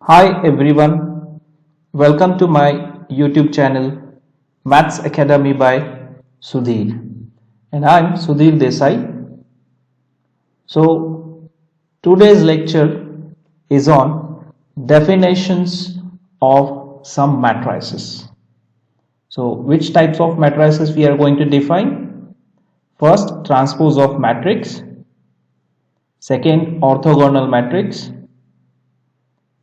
Hi everyone, welcome to my YouTube channel Maths Academy by Sudhir, and I'm Sudhir Desai. So today's lecture is on definitions of some matrices. So which types of matrices we are going to define? First, transpose of matrix. Second, orthogonal matrix.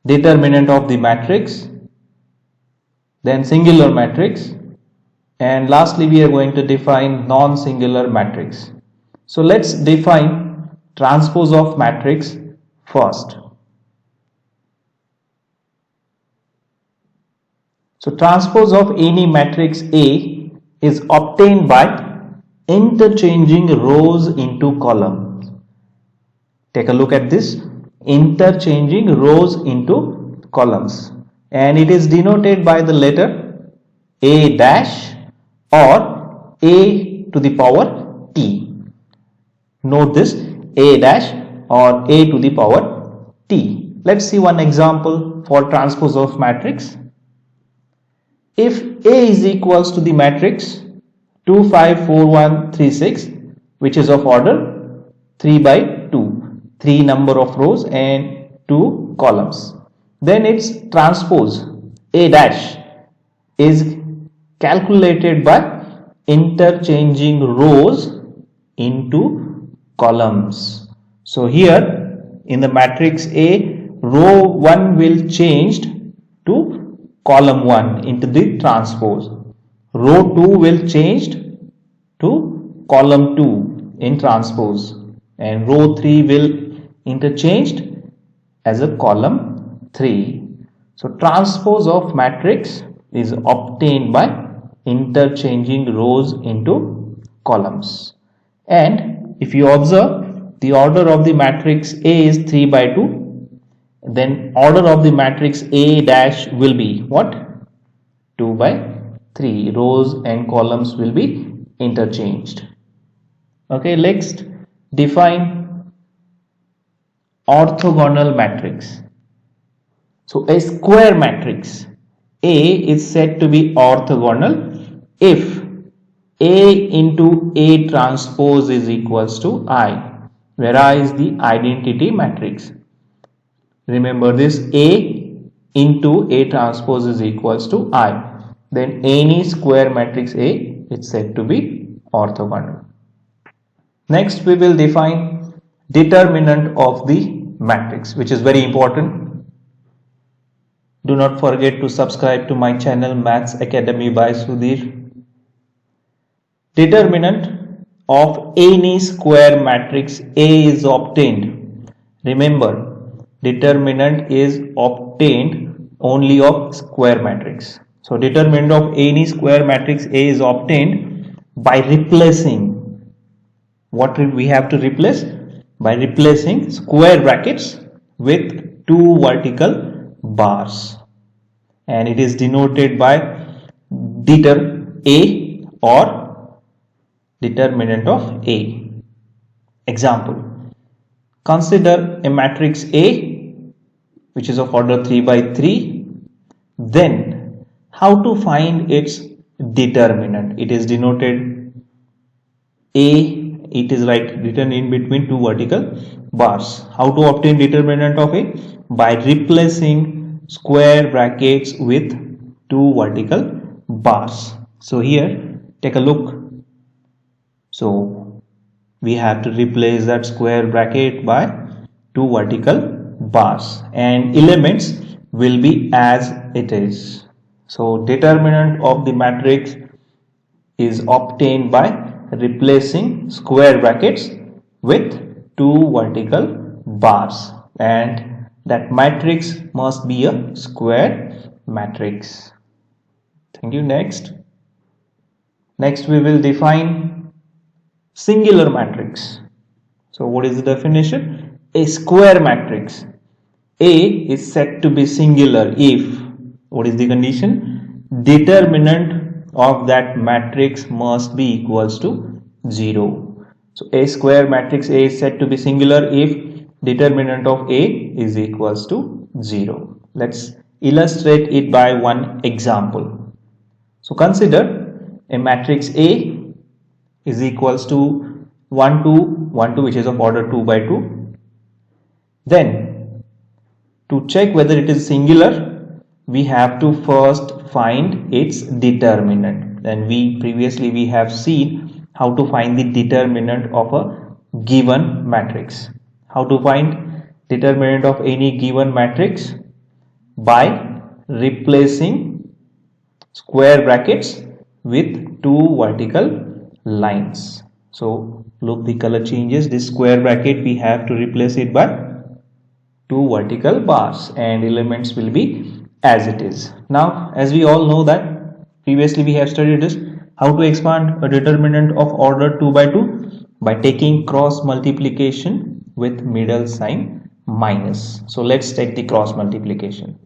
Determinant of the matrix, then singular matrix, and lastly we are going to define non-singular matrix. So let's define transpose of matrix first. So transpose of any matrix A is obtained by interchanging rows into columns. Take a look at this, interchanging rows into columns, and it is denoted by the letter A dash or A to the power T. Note this, A dash or A to the power T. Let's see one example for transpose of matrix. If A is equals to the matrix 2 5 4 1 3 6, which is of order 3 by 2, 3 number of rows and 2 columns, then its transpose A dash is calculated by interchanging rows into columns. So here in the matrix A, row 1 will changed to column 1 into the transpose. Row 2 will changed to column 2 in transpose, and row 3 will interchanged as a column 3. So transpose of matrix is obtained by interchanging rows into columns. And if you observe, the order of the matrix A is 3 by 2, then order of the matrix A dash will be what? 2 by 3. Rows and columns will be interchanged. Okay, next define orthogonal matrix. So a square matrix A is said to be orthogonal if A into A transpose is equals to I, whereas the identity matrix, remember this, A into A transpose is equals to I, then any square matrix A is said to be orthogonal. Next we will define determinant of the matrix, which is very important. Do not forget to subscribe to my channel Maths Academy by Sudhir. Determinant of any square matrix A is obtained. Remember, determinant is obtained only of square matrix. So determinant of any square matrix A is obtained by replacing, what we have to replace? By replacing square brackets with two vertical bars, and it is denoted by deter A or determinant of A. Example, consider a matrix A which is of order 3 by 3. Then how to find its determinant? It is denoted A, it is written in between two vertical bars. How to obtain determinant of A? By replacing square brackets with two vertical bars. So here take a look. So we have to replace that square bracket by two vertical bars, and elements will be as it is. So determinant of the matrix is obtained by replacing square brackets with two vertical bars, and that matrix must be a square matrix. Thank you. Next we will define singular matrix. So what is the definition? A square matrix A is said to be singular if, what is the condition? Determinant of that matrix must be equals to 0. So a square matrix A is said to be singular if determinant of A is equals to 0. Let's illustrate it by one example. So consider a matrix A is equals to 1 2 1 2, which is of order 2 by 2. Then to check whether it is singular, we have to first find its determinant. And previously we have seen how to find the determinant of a given matrix. How to find determinant of any given matrix? By replacing square brackets with two vertical lines. So look, the color changes. This square bracket we have to replace it by two vertical bars, and elements will be as it is. Now, as we all know that previously we have studied this, how to expand a determinant of order 2 by 2? By taking cross multiplication with middle sign minus. So let's take the cross multiplication.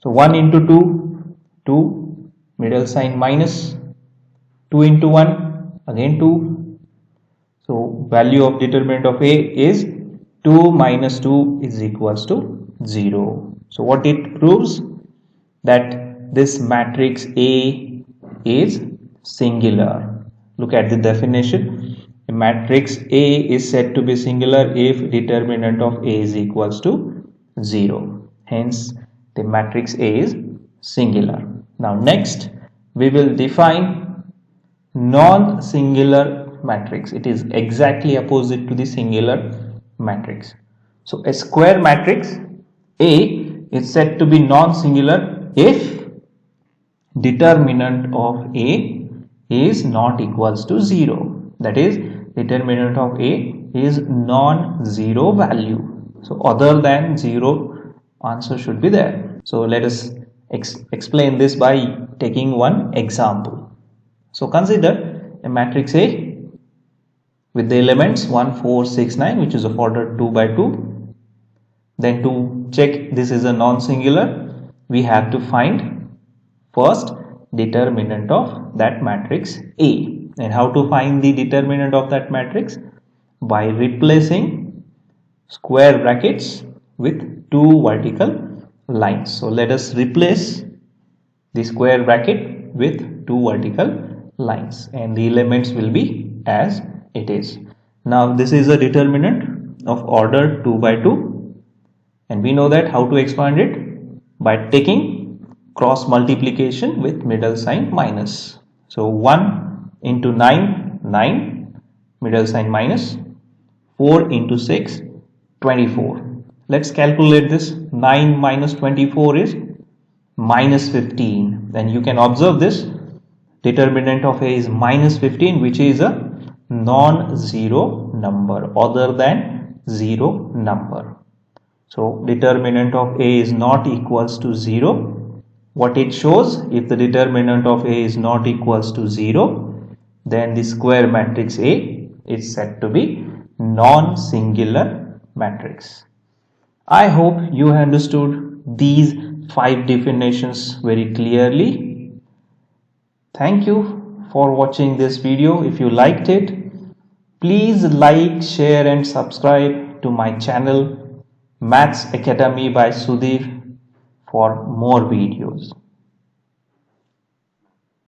So 1 into 2, 2, middle sign minus, 2 into 1, again 2. So value of determinant of A is 2 minus 2 is equals to 0. So what it proves? That this matrix A is singular. Look at the definition. A matrix A is said to be singular if determinant of A is equals to 0. Hence the matrix A is singular. Now next we will define non-singular matrix. It is exactly opposite to the singular matrix. So a square matrix A is said to be non-singular if determinant of A is not equals to 0. That is, determinant of A is non-zero value. So other than 0 answer should be there. So let us explain this by taking one example. So consider a matrix A with the elements 1 4 6 9, which is of order 2 by 2. Then to check this is a non-singular, we have to find first determinant of that matrix A. And how to find the determinant of that matrix? By replacing square brackets with two vertical lines. So let us replace the square bracket with two vertical lines, and the elements will be as it is. Now this is a determinant of order 2 by 2, and we know that how to expand it? By taking cross multiplication with middle sign minus. So 1 into 9, 9, middle sign minus, 4 into 6, 24. Let's calculate this. 9 minus 24 is minus 15. Then you can observe this determinant of A is minus 15, which is a non-zero number other than 0 number. So determinant of A is not equals to 0. What it shows? If the determinant of A is not equals to 0, then the square matrix A is said to be non-singular matrix. I hope you understood these 5 definitions very clearly. Thank you for watching this video. If you liked it, please like, share and subscribe to my channel Maths Academy by Sudhir for more videos.